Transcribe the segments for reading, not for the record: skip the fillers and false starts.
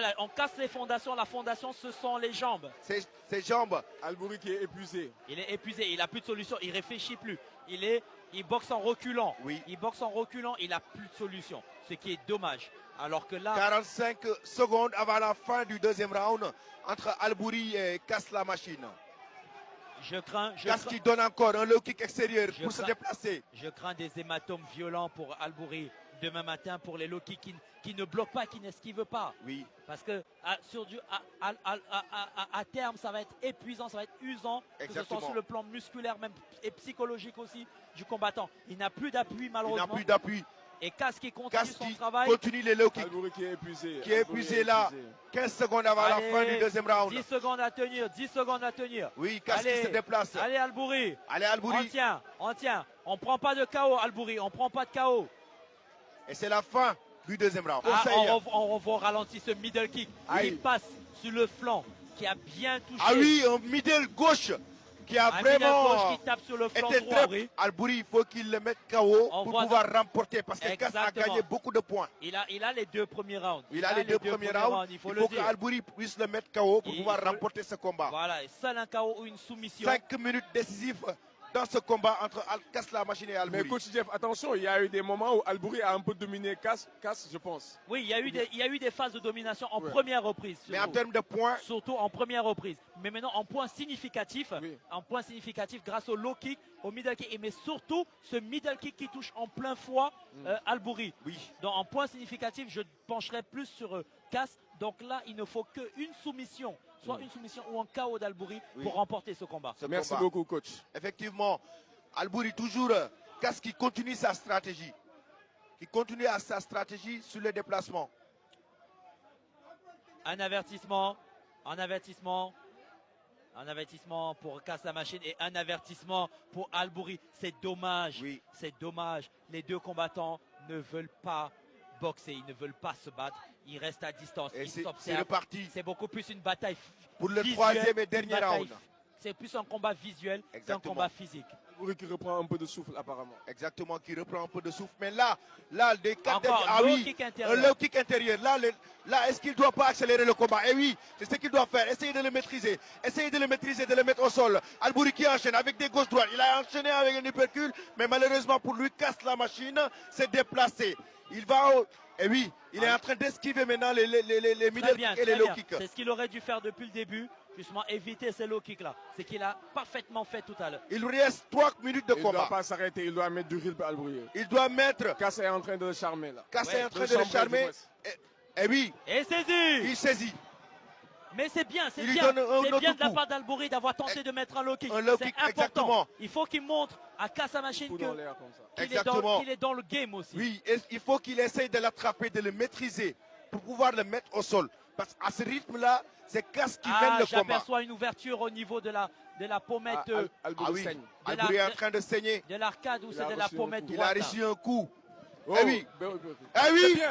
Voilà, on casse les fondations. La fondation, ce sont les jambes. Ses jambes. Albouri qui est épuisé. Il est épuisé, il n'a plus de solution, il ne réfléchit plus. Il boxe en reculant. Oui. Il boxe en reculant, il n'a plus de solution. Ce qui est dommage. Alors que là. 45 secondes avant la fin du deuxième round entre Albouri et Casse la machine. Casse qui donne encore un low kick extérieur pour se déplacer. Je crains des hématomes violents pour Albouri demain matin pour les low kicks qui ne bloquent pas, qui n'esquivent pas. Oui. Parce que à terme, ça va être épuisant, ça va être usant, que ce soit sur le plan musculaire même et psychologique aussi du combattant. Il n'a plus d'appui malheureusement. Il n'a plus d'appui. Et Casse qui continue son travail. Continue les low kicks. Albouri qui est épuisé. Qui est épuisé là. 15 secondes avant la fin du deuxième round. 10 secondes à tenir, 10 secondes à tenir. Oui, Casse qui se déplace. Allez Albouri. Allez Albouri. On tient. On ne prend pas de KO Albouri, on ne prend pas de KO. Et c'est la fin du deuxième round. On revoit au ralenti ce middle kick. Il passe sur le flanc qui a bien touché. Ah oui, un middle gauche qui a vraiment qui tape sur le flanc été droit. très... Albouri, il faut qu'il le mette KO pour pouvoir remporter parce que Casse a gagné beaucoup de points. Il a les deux premiers rounds. Il a les deux premiers rounds. Il faut qu'Albouri puisse le mettre KO pour pouvoir remporter ce combat. Voilà, seul un KO ou une soumission. 5 minutes décisives dans ce combat entre Casse la machine et Albouri. Mais coach Jeff, attention, il y a eu des moments où Albouri a un peu dominé Casse, je pense. Oui, il y a eu des phases de domination en première reprise. Mais en termes de points. Surtout en première reprise. Mais maintenant, en point significatif, grâce au low kick, au middle kick, mais surtout ce middle kick qui touche en plein foie Albouri. Oui. Donc en point significatif, je pencherai plus sur Casse. Donc là, il ne faut qu'une soumission. Soit une soumission ou un KO d'Albouri pour remporter ce combat. Merci beaucoup, coach. Effectivement, Albouri toujours, Casse qui continue sa stratégie. Qui continue à sa stratégie sur les déplacements. Un avertissement pour Casse la machine et un avertissement pour Albouri. C'est dommage, c'est dommage. Les deux combattants ne veulent pas boxer, ils ne veulent pas se battre, ils restent à distance, ils s'observent. C'est reparti. C'est beaucoup plus une bataille pour le troisième et dernier round. C'est plus un combat visuel qu'un combat physique. Albouri qui reprend un peu de souffle apparemment. Exactement, qui reprend un peu de souffle. Mais là, des un low kick intérieur. Là, est-ce qu'il ne doit pas accélérer le combat? Eh oui, c'est ce qu'il doit faire. Essayer de le maîtriser. Essayer de le maîtriser, de le mettre au sol. Albouri qui enchaîne avec des gauches droites. Il a enchaîné avec un hypercule, mais malheureusement pour lui, Casse la machine s'est déplacé. Il va au... Et oui, il est en train d'esquiver maintenant les middle kicks et les low kicks. C'est ce qu'il aurait dû faire depuis le début, justement éviter ces low kicks là. C'est qu'il a parfaitement fait tout à l'heure. Il lui reste 3 minutes de combat. Il ne doit pas s'arrêter, il doit mettre du rythme à Albouri. Il doit mettre... Casse est en train de le charmer là. Casse est en train de le charmer. Et oui. Et saisit. Il saisit. Mais c'est bien, c'est bien de la part d'Albouri d'avoir tenté de mettre un low kick. C'est important. Exactement. Il faut qu'il montre à Casse la machine qu'il est dans le game aussi. Oui, il faut qu'il essaye de l'attraper, de le maîtriser pour pouvoir le mettre au sol. Parce qu'à ce rythme-là, c'est Casse qui mène le combat. J'aperçois une ouverture au niveau de la pommette. Albouri est en train de saigner. De l'arcade ou c'est de la pommette droite. Il a reçu un coup. Oh, eh oui,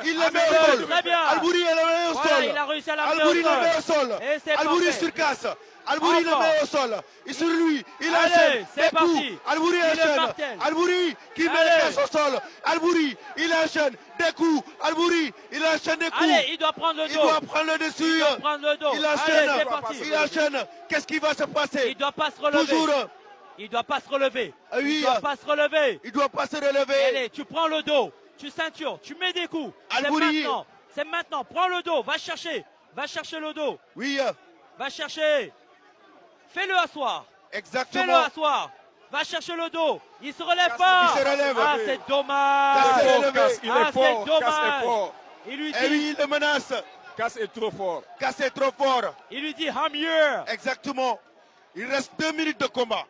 il le met au sol. Albouri le met au sol. Il a réussi à l'amener Albouri le met au sol. Albouri sur Casse. Albouri le met au sol. Et sur lui, il enchaîne. C'est parti. Albouri enchaîne. Albouri qui met le Casse au sol. Albouri, il enchaîne des coups. Albouri, il enchaîne des coups. Allez, il doit prendre le dos. Il doit prendre le dessus. Il doit prendre le dos. Il enchaîne. Allez, c'est parti. Il enchaîne. Qu'est-ce qui va se passer? Il doit pas se relever. Toujours. Il doit pas se relever. Oui, il doit pas se relever. Il doit pas se relever. Allez, tu prends le dos. Tu ceintures, tu mets des coups. C'est maintenant. Prends le dos, va chercher le dos. Oui. Va chercher. Fais-le asseoir. Exactement. Fais-le asseoir. Va chercher le dos. Il se relève pas. Il se relève. Ah, c'est dommage. Il est fort. Casse est fort. Il lui dit. Et oui, il le menace. Casse est trop fort. Casse est trop fort. Il lui dit I'm here. Exactement. Il reste 2 minutes de combat.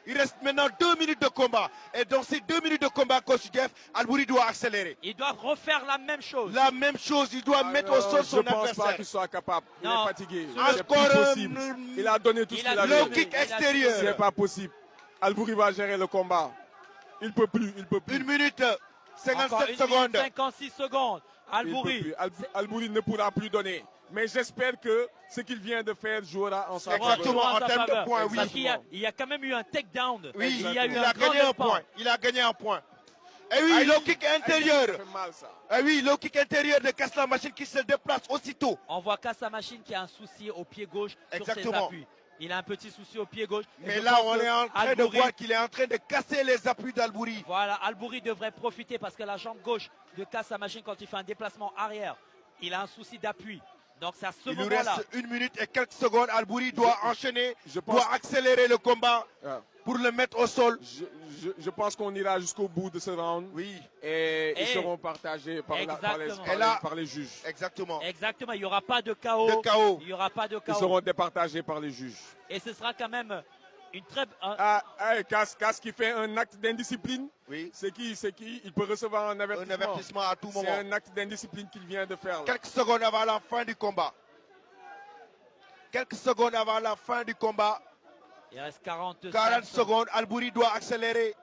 Il reste maintenant 2 minutes de combat. Et dans ces 2 minutes de combat, coach Jeff, Albouri doit accélérer. Il doit refaire la même chose. La même chose. Il doit mettre au sol son adversaire. Je ne pense pas qu'il soit capable. Il est fatigué. C'est plus possible. Il a donné tout ce qu'il avait. Low kick extérieur. C'est pas possible. Albouri va gérer le combat. Il peut plus. 1 minute 57 secondes. 56 secondes. Albouri ne pourra plus donner. Mais j'espère que ce qu'il vient de faire jouera en sa faveur. Exactement, en termes de points, oui. Parce qu'il y a quand même eu un takedown. Oui, il a gagné un point. Il a gagné un point. Et oui, Aïe, le kick intérieur. ça fait mal, ça. Et oui, le kick intérieur de Casse la Machine qui se déplace aussitôt. On voit Casse la Machine qui a un souci au pied gauche sur ses Exactement. appuis. Il a un petit souci au pied gauche. Et Mais je là, pense on que est en train de Albouri- voir qu'il est en train de casser les appuis d'Albouri. Voilà, Albouri devrait profiter parce que la jambe gauche de Casse la Machine, quand il fait un déplacement arrière, il a un souci d'appui. Donc c'est à ce Il lui moment-là. reste 1 minute et quelques secondes. Albouri doit enchaîner, je pense- doit accélérer le combat Ah. pour le mettre au sol. Je pense qu'on ira jusqu'au bout de ce round. Oui, Et ils Et- seront partagés par, Exactement. Et là- par les juges. exactement. Exactement, il n'y aura pas de chaos. De chaos. Il n'y aura pas de Ils chaos. seront départagés par les juges. Et ce sera quand même une très. Casse qui fait un acte d'indiscipline. Oui, C'est qui? Il peut recevoir un avertissement. un avertissement à tout C'est moment. un acte d'indiscipline qu'il vient de faire. Là. Quelques secondes avant la fin du combat. Quelques secondes avant la fin du combat. Il reste 40 secondes. Albouri doit accélérer.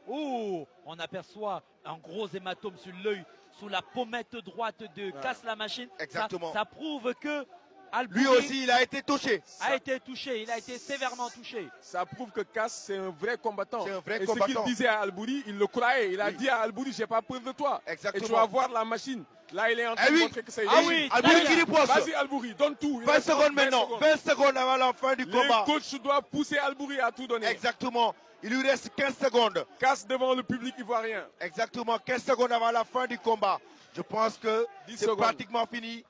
Ouh, on aperçoit un gros hématome sur l'œil, sous la pommette droite de Casse la Machine. Exactement. Ça prouve que Albouri Lui aussi, il a été touché. a été touché. Il a été sévèrement touché. Ça prouve que Casse, c'est un vrai combattant. C'est un vrai Et ce combattant. qu'il disait à Albouri, il le croyait. Il a Oui. dit à Albouri, j'ai pas peur de toi. Exactement. Et tu vas voir la machine. Là, il est en train Eh de oui. montrer que c'est Ah oui, Albouri qui riposte. Vas-y, Albouri, donne tout. Il 20 reste secondes 20 maintenant. secondes. 20 secondes avant la fin du Les combat. coachs doivent pousser Albouri à tout donner. Exactement. Il lui reste 15 secondes. Casse devant le public ivoirien. Exactement. 15 secondes avant la fin du combat. Je pense que 10 c'est secondes. pratiquement fini.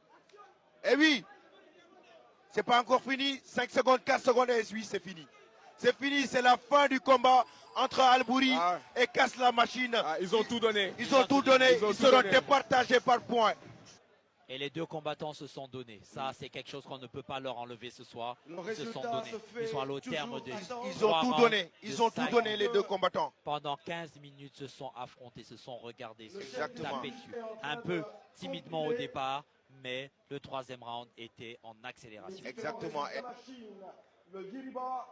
Eh oui. C'est pas encore fini. 5 secondes, 4 secondes et oui, c'est fini. C'est fini. C'est la fin du combat entre Albouri Ah. et Casse la Machine. Ah, ils ont tout donné. Ils ont tout donné. Ils ont Ils tout seront donné. départagés par points. Et les deux combattants se sont donnés. Ça, c'est quelque chose qu'on ne peut pas leur enlever ce soir. Le Ils se résultat sont donnés. se fait Ils sont allés au toujours terme de attendre. Ils ont 3 tout rounds donné. de Ils ont tout 5 donné, les deux combattants. Pendant 15 minutes, se sont affrontés, se sont regardés, se sont Exactement. tapés dessus. Un peu timidement au départ, mais le troisième round était en accélération. Exactement. La machine, le Guiriba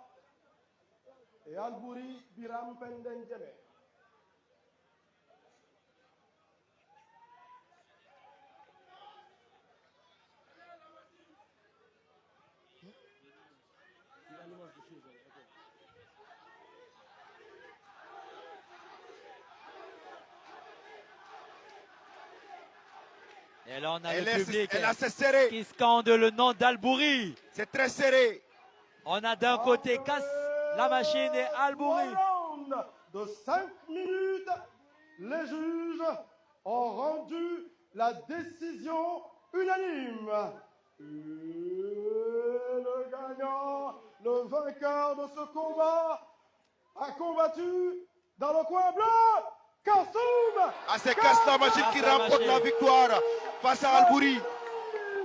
et Albouri Biram Pendendjeme. Et là, on a Et le là, public c'est serré. qui scande le nom d'Albouri. C'est très serré. On a d'un côté Casse la Machine et Albouri. Round de 5 minutes, les juges ont rendu la décision unanime. Et le gagnant, le vainqueur de ce combat, a combattu dans le coin bleu, Kassoum. Ah, c'est Casse la Machine qui remporte la victoire face à Albouri.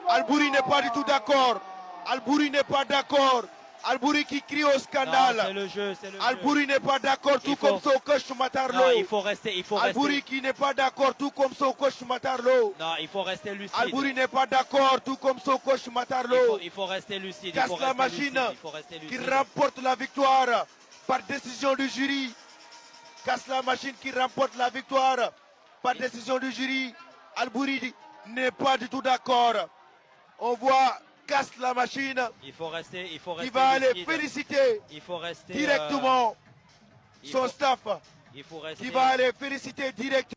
Albouri n'est pas du tout d'accord. Albouri n'est pas d'accord. Albouri qui crie au Non, scandale. c'est le jeu, c'est le jeu. Albouri n'est pas d'accord, tout Il faut- comme son coach Matarlo. Non, il faut rester, Albouri qui n'est pas d'accord, tout comme son coach Matarlo. Non, il faut rester lucide. Albouri n'est pas d'accord, tout comme son coach Matarlo. Il faut rester lucide. Il Casse faut la rester Machine lucide, il faut rester qui lucide. remporte la victoire par décision du jury. Casse la Machine qui remporte la victoire par décision du jury. Albouri n'est pas du tout d'accord. On voit Casse la Machine Il faut rester qui va aller lucide. féliciter Il faut rester directement il son faut- staff, il faut rester qui va aller féliciter directement